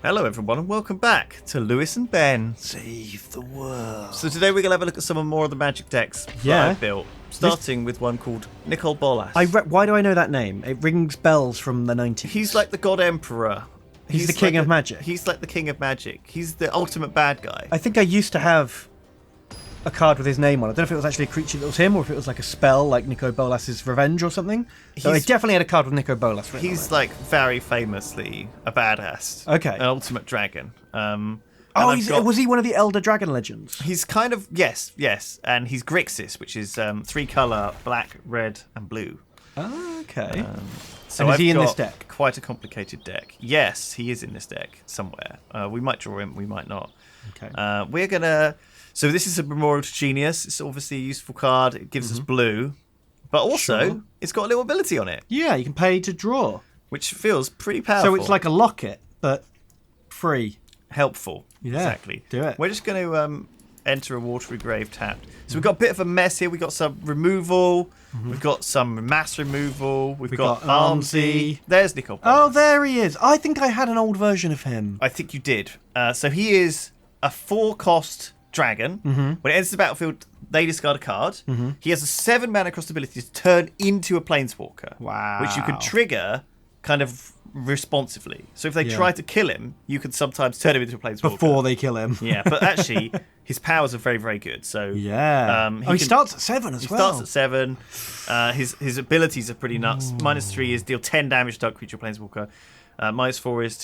Hello everyone and welcome back to Lewis and Ben Save the world. So today we're going to have a look at some more of the magic decks that I built, starting with one called Nicol Bolas. Why do I know that name? It rings bells from the 90s. He's like the God Emperor. He's the king of magic. He's like the king of magic. He's the ultimate bad guy. I think I used to have a card with his name on it. I don't know if it was actually a creature that was him or if it was like a spell like Nicol Bolas's Revenge or something. So I definitely had a card with Nicol Bolas. He's like very famously a badass. Okay. An ultimate dragon. Was he one of the Elder Dragon legends? He's kind of, yes. And he's Grixis, which is 3 colour, black, red and blue. Oh, okay. So and is I've he in got this deck? Quite a complicated deck. Yes, he is in this deck somewhere. We might draw him, we might not. Okay. We're going to... So this is a Memorial to Genius. It's obviously a useful card. It gives us blue. But also, it's got a little ability on it. Yeah, you can pay to draw. Which feels pretty powerful. So it's like a locket, but free. Helpful. Yeah, exactly. do it. We're just going to enter a Watery Grave tapped. So we've got a bit of a mess here. We've got some removal. We've got some mass removal. We've got Armsy. There's Nicol. Oh, there he is. I think I had an old version of him. I think you did. So he is a 4-cost dragon. When it enters the battlefield, they discard a card. He has a 7 mana cost ability to turn into a planeswalker. Wow. Which you can trigger kind of responsively. So if they try to kill him, you can sometimes turn him into a planeswalker. Before they kill him. Yeah, but actually, his powers are very, very good. So yeah. He starts at 7 as well. He starts at 7. His abilities are pretty nuts. -3 is deal 10 damage to target creature or planeswalker. -4 is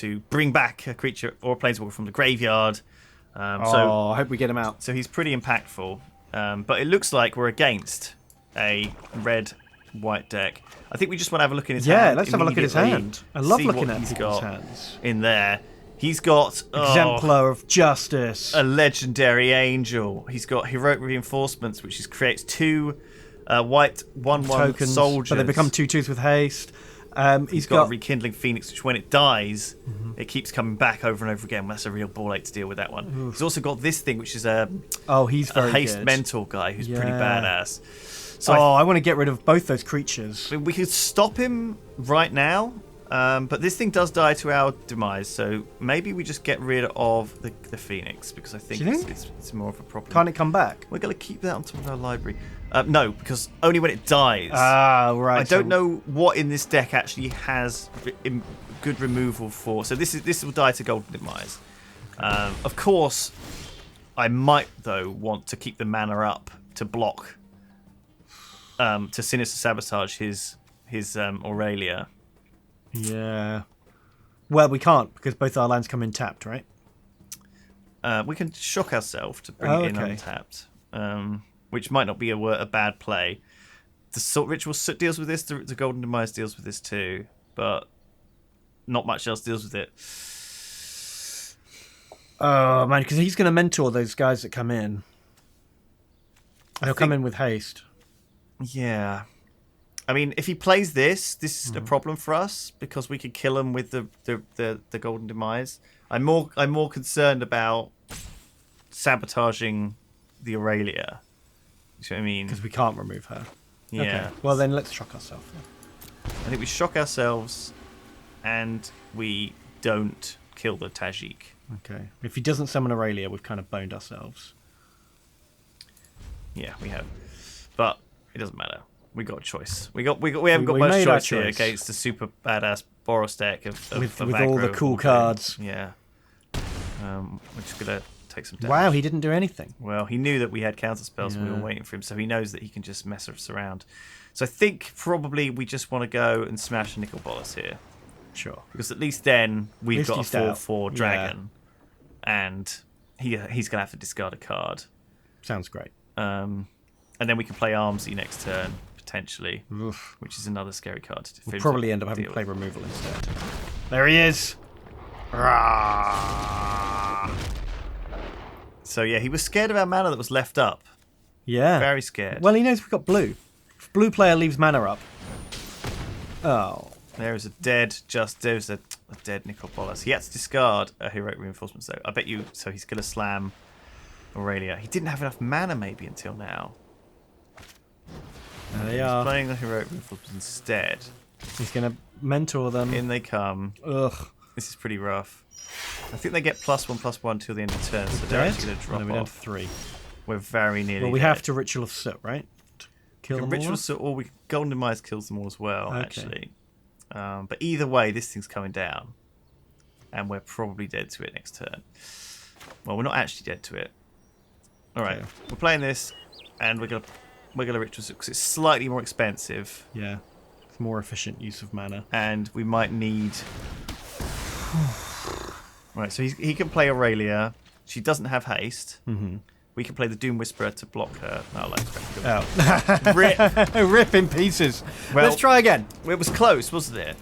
to bring back a creature or a planeswalker from the graveyard. I hope we get him out. So he's pretty impactful. But it looks like we're against a red-white deck. I think we just want to have a look in his hand. Yeah, let's have a look at his hand. I love looking at people's hands. In there. He's got... Exemplar of Justice. A legendary angel. He's got heroic reinforcements, which creates 2 white 1/1 tokens, soldiers. But they become 2/2s with haste. He's got a Rekindling Phoenix, which when it dies, it keeps coming back over and over again. That's a real ball ache to deal with that one. Oof. He's also got this thing, which is he's very a haste good. mentor guy who's pretty badass. So I want to get rid of both those creatures. We could stop him right now, but this thing does die to our demise. So maybe we just get rid of the Phoenix, because I think, it's more of a problem. Can't it come back? We're going to keep that on top of our library. No, because only when it dies. Ah, right. I don't know what in this deck actually has good removal for. So this will die to Golden Demise. Of course, I might though want to keep the mana up to block, to Sinister Sabotage his Aurelia. Yeah. Well, we can't because both our lands come in tapped, right? We can shock ourselves to bring it in untapped. Which might not be a bad play. The Salt Ritual deals with this, the Golden Demise deals with this too, but not much else deals with it. Oh, man, because he's going to mentor those guys that come in. They'll come in with haste. Yeah. I mean, if he plays this is a problem for us, because we could kill him with the Golden Demise. I'm more concerned about sabotaging the Aurelia. You see what I mean? Because we can't remove her. Yeah. Okay. Well, then let's shock ourselves. I think we shock ourselves, and we don't kill the Tajik. Okay. If he doesn't summon Aurelia, we've kind of boned ourselves. Yeah, we have. But it doesn't matter. We got a choice. We haven't got much choice here against the super badass Boros deck with all the cool cards. Yeah. We're just gonna take some damage. Wow, he didn't do anything. Well, he knew that we had counter spells and we were waiting for him, so he knows that he can just mess us around. So I think probably we just want to go and smash Nicol Bolas here. Sure. Because at least then we've got a 4/4 dragon, and he's going to have to discard a card. Sounds great. And then we can play Armsy next turn, potentially, which is another scary card. We'll probably end up having to play removal instead. There he is! So yeah, he was scared of our mana that was left up. Yeah. Very scared. Well, he knows we've got blue. If blue player leaves mana up. Oh. There's a dead Nicol Bolas. He had to discard a heroic reinforcement, though. I bet you. So he's gonna slam Aurelia. He didn't have enough mana maybe until now. There they are. Playing the heroic reinforcements instead. He's gonna mentor them. In they come. Ugh. This is pretty rough. I think they get +1/+1 till the end of turn, so they're Dead? actually going to drop No, we're down to off. 3. We're very nearly Well, we dead. have to Ritual of Soot, right? To kill them all Ritual off? Soot, or Golden Demise kills them all as well, Okay. actually. But either way, this thing's coming down. And we're probably dead to it next turn. Well, we're not actually dead to it. Alright, Okay. we're playing this, and we're gonna Ritual Soot, because it's slightly more expensive. Yeah. It's more efficient use of mana. And we might need... Right, so he can play Aurelia. She doesn't have haste. Mm-hmm. We can play the Doom Whisperer to block her. No, like, Oh. Rip. Rip in pieces. Well- Let's try again. It was close, wasn't it?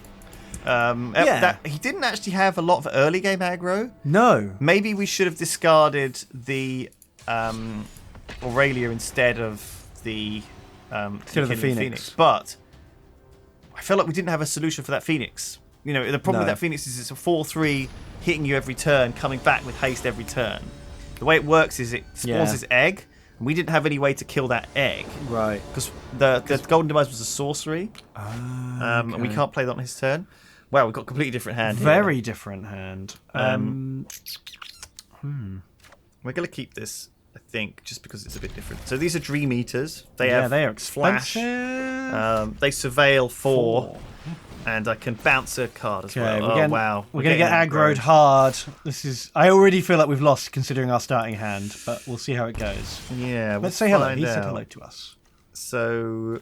Yeah. He didn't actually have a lot of early game aggro. No. Maybe we should have discarded the Aurelia instead of the Instead of the Kindling Phoenix. But I felt like we didn't have a solution for that Phoenix. You know, the problem with No. that Phoenix is it's a 4/3 hitting you every turn, coming back with haste every turn. The way it works is it spawns Yeah. this egg, and we didn't have any way to kill that egg. Right. Because the Golden Demise was a sorcery, and we can't play that on his turn. Wow, we've got a completely different hand here. Very different hand. We're going to keep this, I think, just because it's a bit different. So these are Dream Eaters. They yeah, have they are Flash. expensive. They Surveil 4, and I can bounce a card as well. we're getting, wow. We're going to get aggroed hard. This is. I already feel like we've lost considering our starting hand, but we'll see how it goes. Yeah, Let's say hello. find He said out. hello to us. So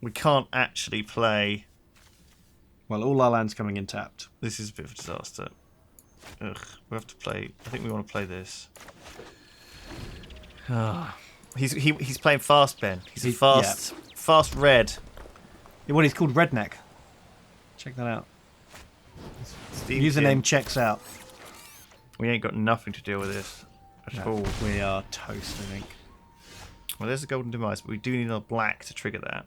we can't actually play. Well, all our land's coming in tapped. This is a bit of a disaster. Ugh, we have to play. I think we want to play this. He's playing fast, Ben. He's a fast red. Yeah, well, he's called Redneck. Check that out. Steve Username Kim. checks out. We ain't got nothing to deal with this at all. We are toast, I think. Well, there's a Golden Demise, but we do need a black to trigger that.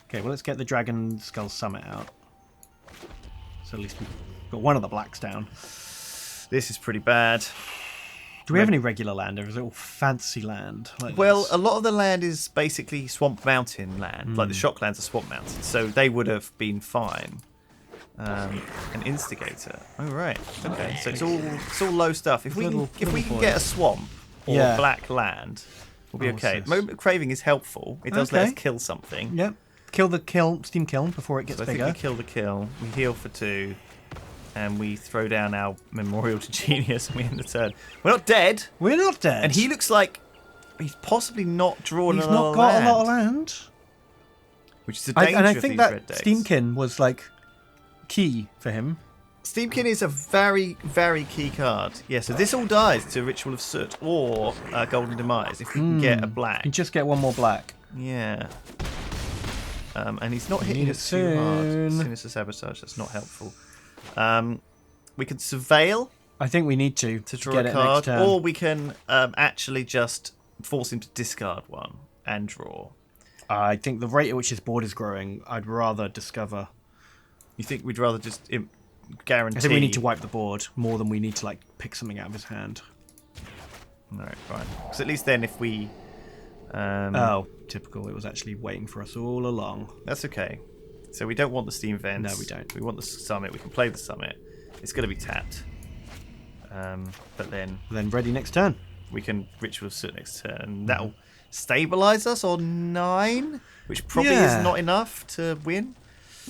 Okay, well, let's get the Dragon Skull Summit out. So at least we've got one of the blacks down. This is pretty bad. Do we have any regular land, or is it all fancy land? Like Well, this? a lot of the land is basically Swamp Mountain land. Like the Shocklands are Swamp Mountain, so they would have been fine. An Instigator. Oh right. Okay. So it's all low stuff. If we Little can get a swamp or Yeah. black land, we'll be Oh, what's okay. this? Moment of Craving is helpful. It does let us Okay. kill something. Yep. Steam kiln before it gets So I think bigger. we kill the kill. We heal for 2. And we throw down our Memorial to Genius and we end the turn. We're not dead. We're not dead. And he looks like he's possibly not drawn He's a lot not got land, a lot of land. which is a danger And I of think these that red decks. Steamkin was like key for him. Steamkin is a very, very key card. Yeah, so this all dies to Ritual of Soot or Golden Demise if we can get a black. You just get one more black. Yeah. And he's not hitting need us it too hard. soon. Sinister Sabotage, that's not helpful. We can Surveil I think we need to to draw get a it card, next turn. or we can actually just force him to discard one and draw. I think the rate at which his board is growing, I'd rather discover. You think we'd rather just guarantee? I think we need to wipe the board more than we need to like pick something out of his hand. Alright, fine. Because at least then if we... Oh, typical. It was actually waiting for us all along. That's okay. So we don't want the Steam Vents. No, we don't. We want the Summit. We can play the Summit. It's going to be tapped. But then Then ready next turn. we can Ritual of Soot next turn. And that'll stabilise us on 9, which probably Yeah. is not enough to win.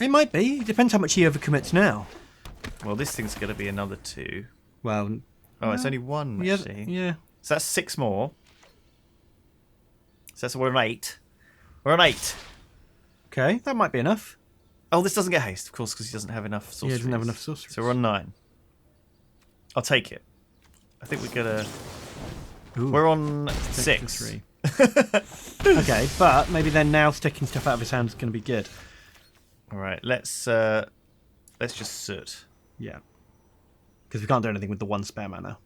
It might be. It depends how much he overcommits now. Well, this thing's going to be another 2. Well, Oh, it's only 1, yeah, actually. yeah. So that's 6 more. So we're on 8. We're on 8. Okay, that might be enough. Oh, this doesn't get haste, of course, because he doesn't have enough sorceries. He doesn't have enough sorceries. So we're on 9. I'll take it. I think we're gonna. Ooh, We're on stick to 6. 3. Okay, but maybe then now sticking stuff out of his hand is going to be good. All right, let's just Soot. Yeah. Because we can't do anything with the 1 spare mana.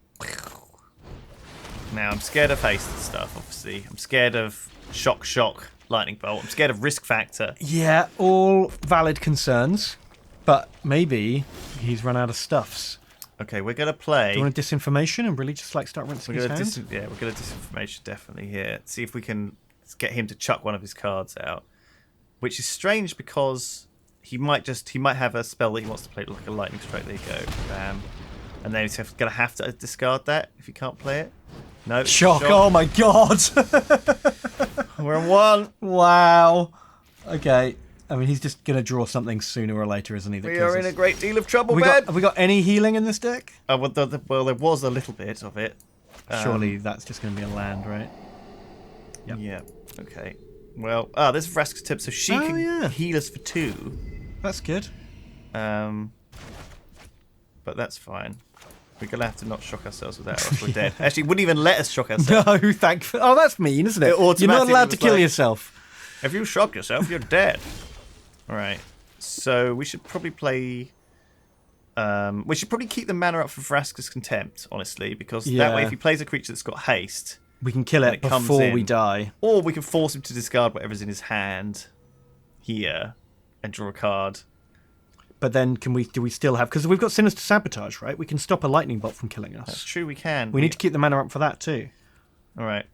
Now I'm scared of haste and stuff. Obviously, I'm scared of shock, lightning bolt. I'm scared of risk factor. Yeah, all valid concerns. But maybe he's run out of stuffs. Okay, we're gonna play. Do you want a disinformation and really just like start rinsing We're his gonna hand? we're gonna disinformation definitely here. See if we can get him to chuck one of his cards out, which is strange because he might have a spell that he wants to play like a lightning strike. There you go, bam, and then he's gonna have to discard that if he can't play it. No, Shock! Oh my god! We're on 1. Wow. Okay. I mean, he's just gonna draw something sooner or later, isn't he? We are in a great deal of trouble, man. Have we got any healing in this deck? Well, there was a little bit of it. Surely that's just gonna be a land, right? Yep. Yeah. Okay. Well, there's Vraska's tip, so she can heal us for 2. That's good. But that's fine. We're gonna have to not shock ourselves with that, or else we're dead. Actually, it wouldn't even let us shock ourselves. No, thankfully. Oh, that's mean, isn't it? You're not allowed to kill yourself. If you shock yourself, you're dead. All right. So we should probably play. We should probably keep the mana up for Vraska's Contempt, honestly, because that way, if he plays a creature that's got haste, we can kill it before we die. Or we can force him to discard whatever's in his hand here and draw a card. But then, do we still have... Because we've got Sinister Sabotage, right? We can stop a lightning bolt from killing us. That's true, we can. We need to keep the mana up for that, too. All right.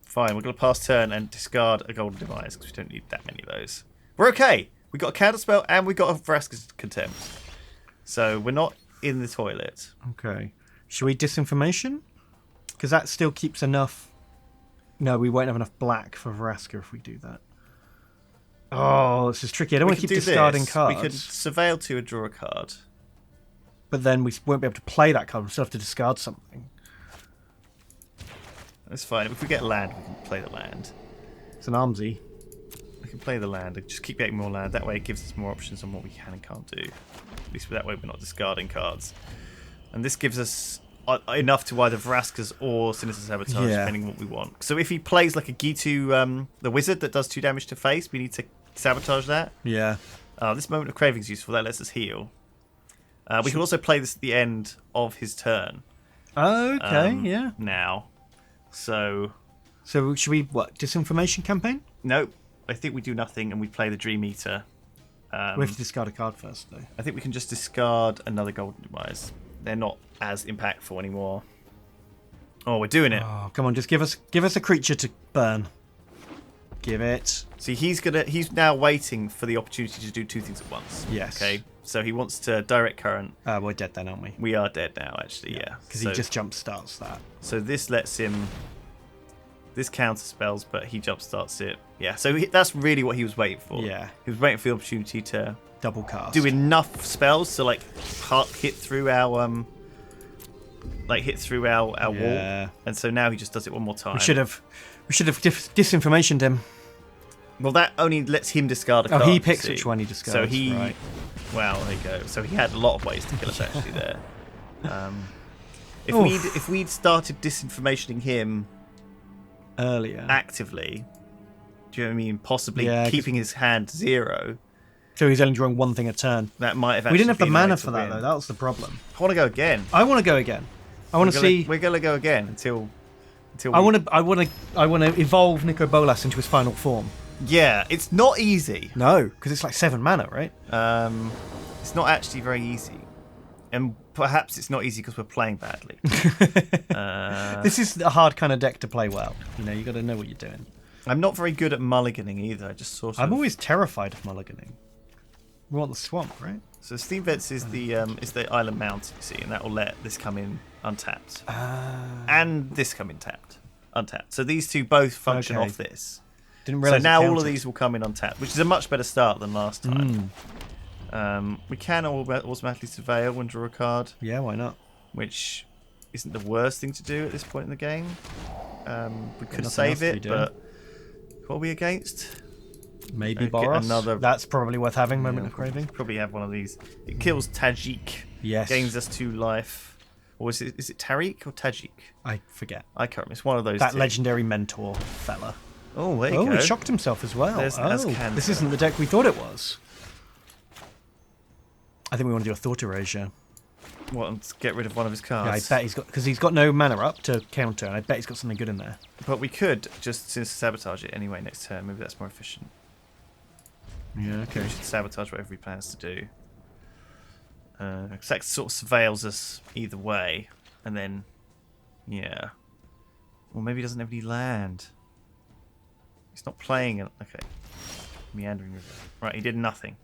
Fine, we're going to pass turn and discard a Golden Demise, because we don't need that many of those. We're okay. We got a Counterspell, and we got a Vraska's Contempt. So we're not in the toilet. Okay. Should we Disinformation? Because that still keeps enough... No, we won't have enough black for Vraska if we do that. Oh, this is tricky. I don't want to keep discarding cards. We could Surveil 2 and draw a card. But then we won't be able to play that card. We'll still have to discard something. That's fine. If we get land, we can play the land. It's an armsy. We can play the land and just keep getting more land. That way it gives us more options on what we can and can't do. At least that way we're not discarding cards. And this gives us enough to either Vraska's or Sinister Sabotage, depending on what we want. So if he plays like a Gitu, the wizard that does 2 damage to face, we need to sabotage that. Yeah. This Moment of Craving is useful. That lets us heal. We can also play this at the end of his turn. Okay, yeah. Now. So should we, Disinformation campaign? Nope. I think we do nothing and we play the Dream Eater. We have to discard a card first, though. I think we can just discard another Golden Demise. They're not as impactful anymore. Oh, we're doing it. Oh, come on, just give us a creature to burn. Give it. See, he's now waiting for the opportunity to do 2 things at once. Yes. Okay. So he wants to direct current. We're dead then, aren't we? We are dead now, actually. Yeah. Because he just jump starts that. So this lets him. This counter spells, but he jump starts it. Yeah. So that's really what he was waiting for. Yeah. He was waiting for the opportunity to double cast. Do enough spells to hit through our wall. And so now he just does it one more time. We should have disinformationed him. Well, that only lets him discard a card. Oh, he picks which one he discards. So he, right. Well, there you go. So he had a lot of ways to kill us actually there. If we'd started disinformationing him earlier, actively, do you know what I mean? Possibly keeping his hand 0. So he's only drawing 1 thing a turn. That might have. We didn't have the mana for that though. That was the problem. I want to go again. I want to go again. I want to see. We're gonna go again until. I want to evolve Nicol Bolas into his final form. Yeah, it's not easy. No, because it's like 7 mana, right? It's not actually very easy, and perhaps it's not easy because we're playing badly. This is a hard kind of deck to play well. You got to know what you're doing. I'm not very good at mulliganing either. I just sort of. I'm always terrified of mulliganing. We want the swamp, right? So Steam Vents is the island mount, you see, and that will let this come in untapped, and this come in untapped. So these two both function off this. Didn't realize. So now all of these will come in untapped, which is a much better start than last time. We can automatically surveil and draw a card. Yeah, why not? Which isn't the worst thing to do at this point in the game. We could save it, but what are we against? Maybe Bolas. That's probably worth having. Moment of Craving. Probably have one of these. It kills Tajik. Yes. Gains us 2 life. Or is it Tariq or Tajik? I forget. I can't remember. It's one of those. That legendary mentor fella. Oh, there you go. He shocked himself as well. This isn't the deck we thought it was. I think we want to do a Thought Erasure. What, and get rid of one of his cards? Yeah, I bet he's got no mana up to counter, and I bet he's got something good in there. But we could just sabotage it anyway next turn. Maybe that's more efficient. Yeah, okay. We should sabotage whatever he plans to do. Because that sort of surveils us either way. And then, yeah. Or maybe he doesn't have any land. He's not playing it. Okay. Meandering River. Right, he did nothing.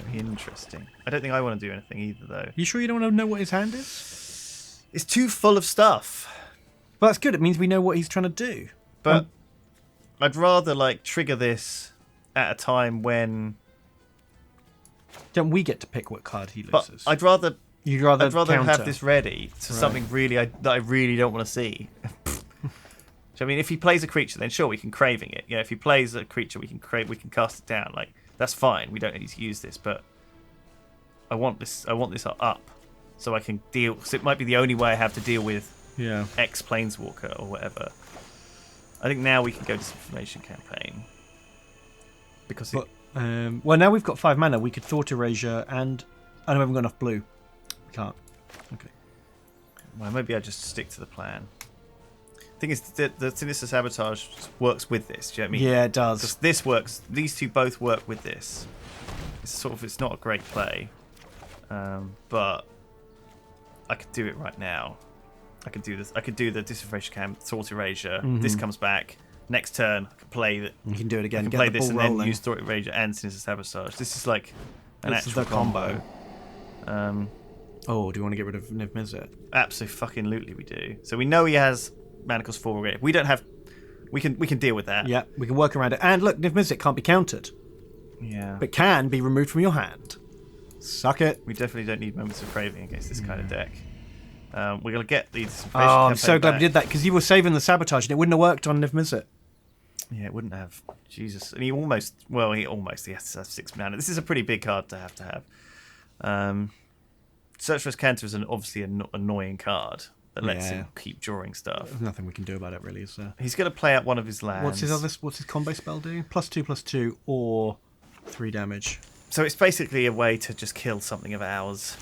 Very interesting. I don't think I want to do anything either, though. You sure you don't want to know what his hand is? It's too full of stuff. Well, that's good. It means we know what he's trying to do. But I'd rather like trigger this at a time when. Don't we get to pick what card he But loses? I'd rather counter. have this ready to something that I really don't want to see. So I mean, if he plays a creature, then sure we can craving it. Yeah, if he plays a creature, we can cast it down. Like that's fine. We don't need to use this, but I want this up so I can deal. So it might be the only way I have to deal with X Planeswalker or whatever. I think now we can go Disinformation Campaign because. Well, now we've got 5 mana. We could Thought Erasure and I haven't got enough blue. We can't. Okay. Well, maybe I just stick to the plan. The thing is, the Sinister Sabotage works with this. Do you know what I mean? Yeah, it does. This works. These two both work with this. It's not a great play, but I could do it right now. I could do this. I could do the Disinformation Camp, Thought Erasure. This comes back. Next turn, I can play that. You can do it again. I can play this and then use Thought Erasure and Sinister Sabotage. This is like an actual combo. Do you want to get rid of Niv Mizzet? Absolutely, we do. So we know he has Mana Cost 4 already. We don't have. We can deal with that. Yeah, we can work around it. And look, Niv Mizzet can't be countered. Yeah. But can be removed from your hand. Suck it. We definitely don't need Moments of Craving against this kind of deck. We're going to get these. I'm so glad we did that because you were saving the Sabotage and it wouldn't have worked on Niv Mizzet. Yeah, it wouldn't have. Jesus. And he has to have 6 mana. This is a pretty big card to have. Search for his Cantor is obviously an annoying card that lets him keep drawing stuff. There's nothing we can do about it, really, is there? He's going to play out one of his lands. What's his combo spell do? +2/+2 or 3 damage. So it's basically a way to just kill something of ours.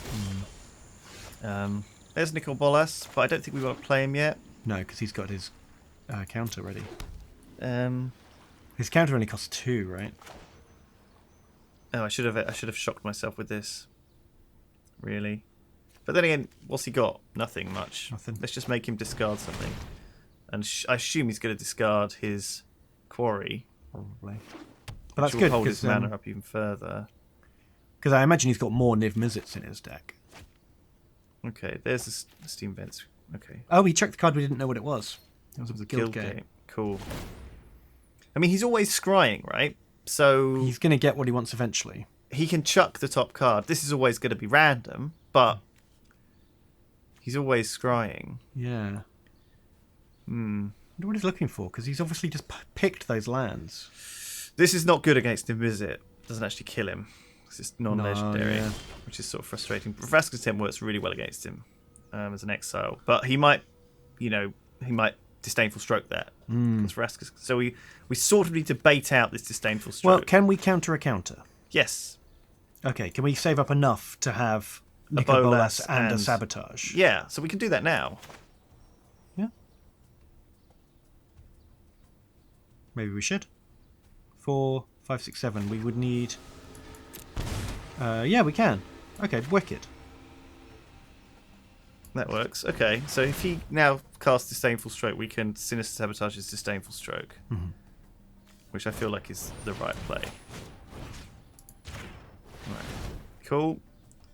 There's Nicol Bolas, but I don't think we want to play him yet. No, because he's got his counter ready. His counter only costs 2, right? Oh, I should have shocked myself with this. Really, but then again, what's he got? Nothing much. Nothing. Let's just make him discard something, and I assume he's going to discard his quarry. Probably. But that's will good. Hold his mana up even further. Because I imagine he's got more Niv Mizzets in his deck. Okay, there's the Steam Vents. Okay. Oh, he checked the card. We didn't know what it was. It was a guild game. Cool. I mean, he's always scrying, right? So he's going to get what he wants eventually. He can chuck the top card. This is always going to be random, but he's always scrying. Yeah. I wonder what he's looking for, because he's obviously just picked those lands. This is not good against Niv Mizzet. Doesn't actually kill him. It's just non-legendary, which is sort of frustrating. Vraska's Temp works really well against him as an exile, but he might Disdainful Stroke that. So we sort of need to bait out this Disdainful Stroke. Well, can we counter a counter? Yes. Okay, can we save up enough to have Nicol Bolas and a Sabotage? Yeah, so we can do that now. Yeah. Maybe we should. 4, 5, 6, 7. We would need... yeah, we can. Okay, wicked. That works. Okay, so if he now casts Disdainful Stroke, we can Sinister Sabotage his Disdainful Stroke. Which I feel like is the right play. Right. Cool.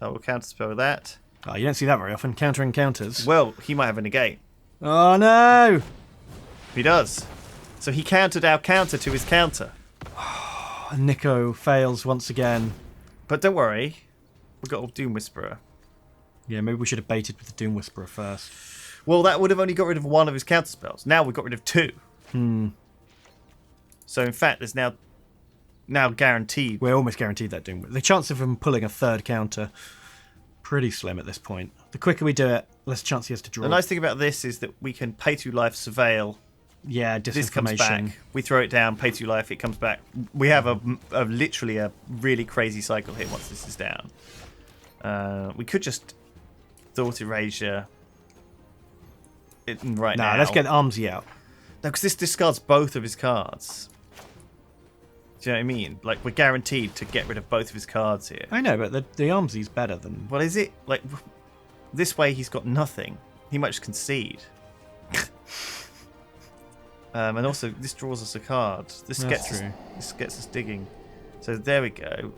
I will counterspell that. Oh, you don't see that very often, countering counters. Well, he might have a negate. Oh, no! He does. So he countered our counter to his counter. Nico fails once again. But don't worry. We've got a Doom Whisperer. Yeah, maybe we should have baited with the Doom Whisperer first. Well, that would have only got rid of one of his counterspells. Now we've got rid of 2. So in fact, there's now guaranteed. We're almost guaranteed that Doom. The chance of him pulling a third counter, pretty slim at this point. The quicker we do it, less chance he has to draw. The nice thing about this is that we can pay 2 life, Surveil. Yeah, Disinformation. This comes back. We throw it down, pay 2 life, it comes back. We have literally a really crazy cycle here once this is down. We could just Thought Erasure right now. Let's get Armsy out. No, because this discards both of his cards. Do you know what I mean? Like, we're guaranteed to get rid of both of his cards here. I know, but the Armsy's better than... Well, is it? Like, this way he's got nothing. He might just concede. And also, this draws us a card. This gets us digging. So there we go.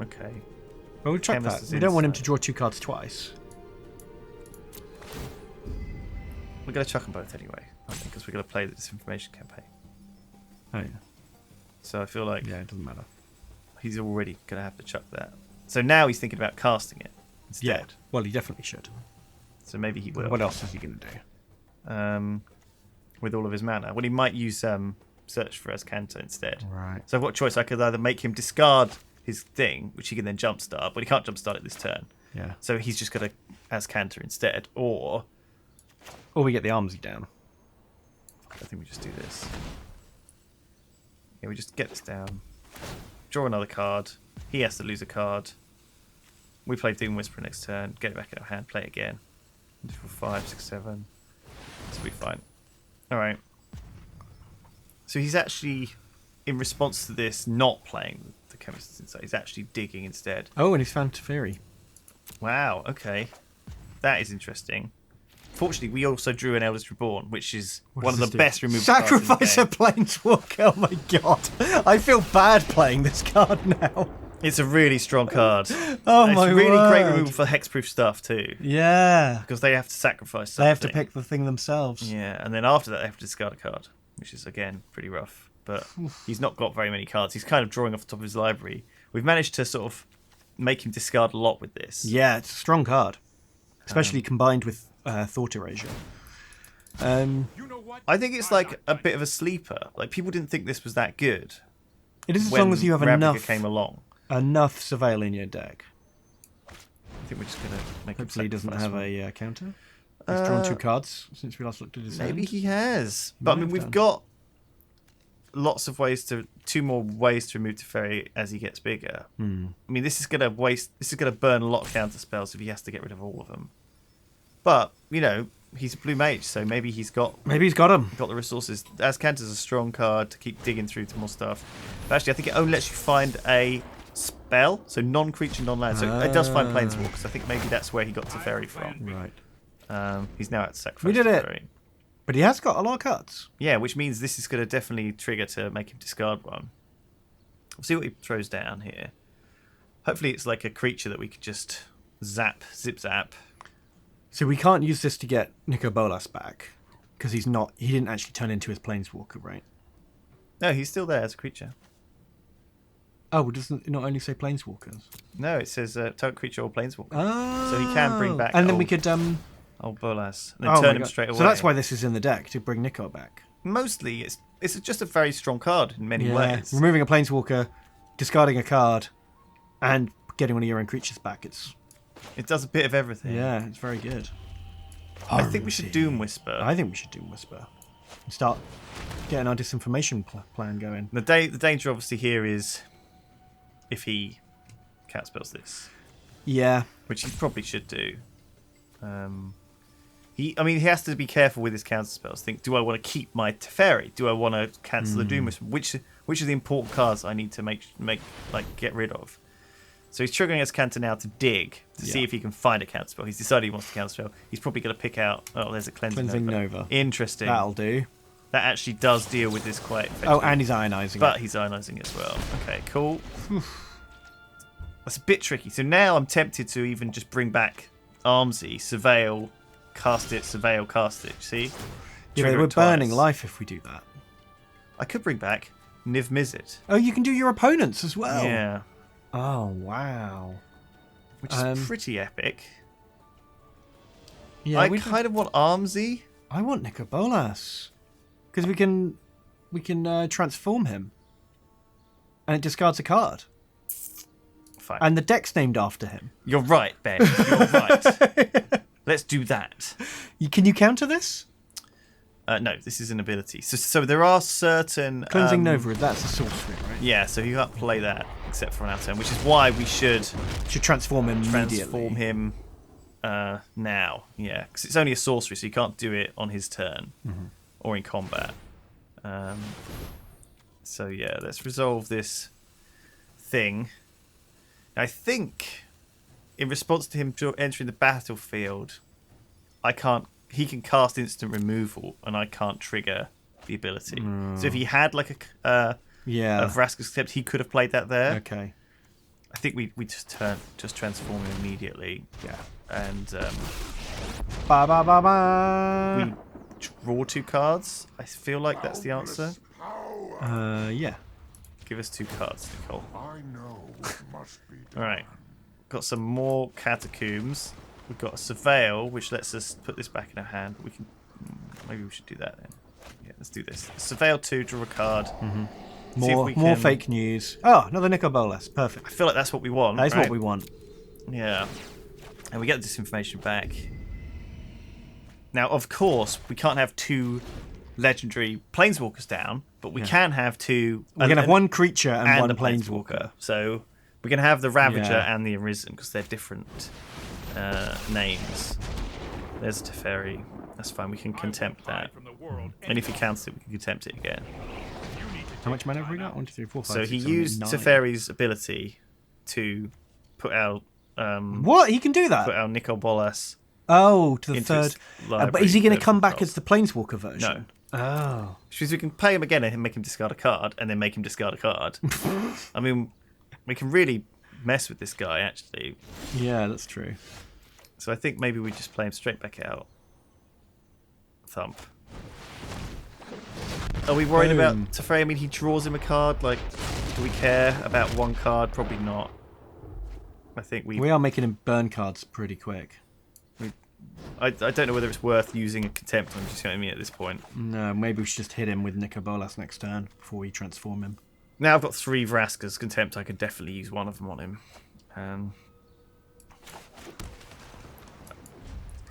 Okay. Well, we'll check that. We don't want him to draw 2 cards twice. We're going to chuck them both anyway, I think, because we're going to play the disinformation campaign. Oh, yeah. So I feel like... Yeah, it doesn't matter. He's already going to have to chuck that. So now he's thinking about casting it instead. Yeah. Well, he definitely should. So maybe he will. What else is he going to do? With all of his mana. Well, he might use Search for Azcanta instead. Right. So I've got a choice. I could either make him discard his thing, which he can then jumpstart, but he can't jumpstart it this turn. Yeah. So he's just going to Azcanta instead. Or we get the Armsy down. I think we just do this. Yeah, we just get this down. Draw another card. He has to lose a card. We play Doom Whisperer next turn. Get it back in our hand. Play it again. 5, 6, 7. This will be fine. Alright. So he's actually, in response to this, not playing the Chemist's Insight. He's actually digging instead. Oh, and he's found Teferi. Wow, okay. That is interesting. Fortunately, we also drew an Eldest Reborn, which is one of the best removal cards in the game. Sacrifice a Planeswalker, oh my god. I feel bad playing this card now. It's a really strong card. Oh my It's really word. great removal for hexproof stuff too. Yeah. Because they have to sacrifice something. They have to pick the thing themselves. Yeah, and then after that they have to discard a card, which is, again, pretty rough. But he's not got very many cards. He's kind of drawing off the top of his library. We've managed to sort of make him discard a lot with this. Yeah, it's a strong card. Especially combined with Thought Erasure. I think it's like a bit of a sleeper. Like, people didn't think this was that good. It is as long as you have Ravnica came along. Enough Surveil in your deck. I think we're just going to make Hopefully he doesn't have a counter. He's Uh, drawn 2 cards since we last looked at his Maybe hand. he has. But I mean, we've got lots of ways to 2 more ways to remove Teferi as he gets bigger. I mean, this is going to burn a lot of counter spells if he has to get rid of all of them. But, you know, he's a blue mage, so maybe he's got him. Got the resources. Azcanta's a strong card to keep digging through to more stuff. But actually, I think it only lets you find a spell, so non-creature, non-land. So it does find Planeswalkers. I think maybe that's where he got Teferi from. Right. He's now at sacrifice. We did Teferi. it. But he has got a lot of cards. Yeah, which means this is going to definitely trigger to make him discard one. We'll see what he throws down here. Hopefully it's like a creature that we could just zip zap. So we can't use this to get Nicol Bolas back. Because he didn't actually turn into his Planeswalker, right? No, he's still there as a creature. Oh, well, doesn't it not only say Planeswalkers? No, it says target creature or Planeswalker. Oh. So he can bring back and then we could... Old Bolas. And then turn him straight away. So that's why this is in the deck, to bring Nicol back. Mostly, it's just a very strong card in many ways. Removing a Planeswalker, discarding a card, and getting one of your own creatures back. It does a bit of everything. Yeah, it's very good. I think we should Doom Whisper. I think we should Doom Whisper. And start getting our disinformation plan going. The danger, obviously, here is if he counterspells this. Yeah. Which he probably should do. He has to be careful with his counterspells. Think, do I want to keep my Teferi? Do I want to cancel the Doom Whisper? Which are the important cards I need to get rid of? So he's triggering his counter now to dig to see if he can find a counterspell. He's decided he wants to counterspell. He's probably going to pick out. Oh, there's a cleansing Nova. Interesting. That'll do. That actually does deal with this quite effectively. Oh, and he's ionizing. But he's ionizing as well. Okay, cool. That's a bit tricky. So now I'm tempted to even just bring back Armsy, Surveil, cast it, Surveil, cast it. See? Yeah, we're burning life if we do that. I could bring back Niv Mizzet. Oh, you can do your opponents as well. Yeah. Oh, wow. Which is pretty epic. Yeah, I kind of want Armsy. I want Nicol Bolas. Because we can transform him. And it discards a card. Fine. And the deck's named after him. You're right, Ben. You're right. Let's do that. Can you counter this? No, this is an ability. So there are certain... Cleansing Nova, that's a sorcery, right? Yeah, so you can't play that except for an out turn, which is why we should transform him immediately. Transform him now, yeah. Because it's only a sorcery, so you can't do it on his turn or in combat. So yeah, let's resolve this thing. I think in response to him entering the battlefield, he can cast instant removal, and I can't trigger the ability. So if he had like a Vraska's Accept, he could have played that there. Okay. I think we just transform him immediately. Yeah. And Ba ba ba ba. we draw 2 cards. I feel like that's the answer. Yeah. Give us 2 cards, Nicol. I know what must be done. All right. Got some more catacombs. We've got a Surveil, which lets us put this back in our hand. We can maybe we should do that then. Yeah, let's do this. Surveil 2, draw a card. More fake news. Oh, another Nicol Bolas. Perfect. I feel like that's what we want. That is right? what we want. Yeah. And we get this information back. Now, of course, we can't have 2 legendary planeswalkers down, but we can have 2. We're gonna have 1 creature and 1 a planeswalker. So we're gonna have the Ravager Yeah. and the Arisen because they're different names. There's a Teferi. That's fine. We can contempt that. And if he counts it, we can contempt it again. How much mana have we got? 1, 2, 3, 4, 5, So 6, he 7, 8, used 9. Teferi's ability to put out What? He can do that? put out Nicol Bolas. Oh, to the into third. his But is he going to library come of back control. as the Planeswalker version? No. Oh. Which means we can play him again and make him discard a card, and then make him discard a card. I mean, we can really mess with this guy, actually. Yeah, that's true. So I think maybe we just play him straight back out. Thump. Are we worried about Boom. Teferi? I mean, he draws him a card. Like, do we care about 1 card? Probably not. I think We are making him burn cards pretty quick. I don't know whether it's worth using a contempt on just me at this point. No, maybe we should just hit him with Nicol Bolas next turn before we transform him. Now I've got 3 Vraska's contempt. I could definitely use one of them on him.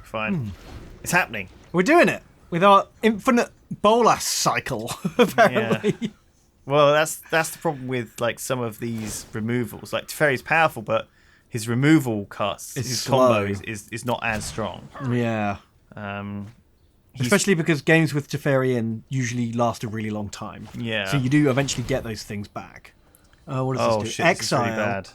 Fine. It's happening. We're doing it with our infinite Bolas cycle, apparently. Yeah. Well, that's the problem with like some of these removals. Like Teferi's powerful, but his removal costs, It's his slow. combo is not as strong. Yeah. He's- Especially because games with Teferi in usually last a really long time. Yeah. So you do eventually get those things back. What does Oh this do? shit! This is really Exile. bad.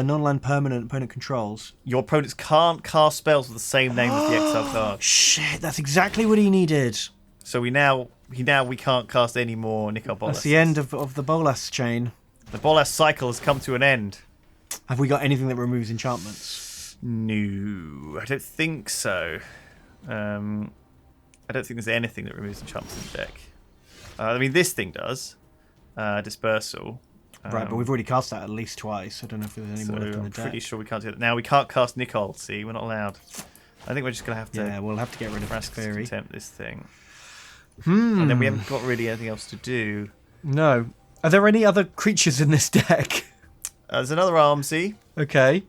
Non-land permanent opponent controls. Your opponents can't cast spells with the same name as the exile card. Shit, that's exactly what he needed. So we can't cast any more Nicol Bolas. That's the end of the Bolas chain. The Bolas cycle has come to an end. Have we got anything that removes enchantments? No, I don't think so. I don't think there's anything that removes enchantments in the deck. I mean, this thing does. Dispersal. Right, but we've already cast that at least twice. I don't know if there's any So more left in the I'm deck. pretty sure we can't do that. Now we can't cast Nicol. See, we're not allowed. I think we're just gonna have to Yeah, we'll have to get rid of Teferi. contempt this thing. And then we haven't got really anything else to do. No. Are there any other creatures in this deck? There's another Armsy. Okay.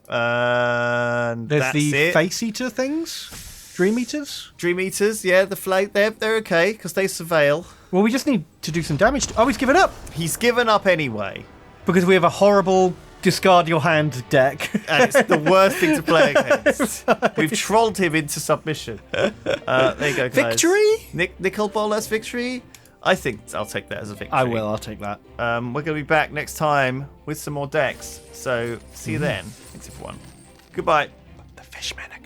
And There's that's the it. Face Eater things? Dream Eaters? Dream Eaters, yeah, the flag, they're okay because they surveil. Well, we just need to do some damage. Oh, he's given up! He's given up anyway, Because we have a horrible discard your hand deck. and it's the worst thing to play against. We've trolled him into submission. There you go, guys. Victory? Nicol Bolas victory. I think I'll take that as a victory. I will, I'll take that. We're going to be back next time with some more decks. So see you then. Thanks everyone. Goodbye. The Fishmen are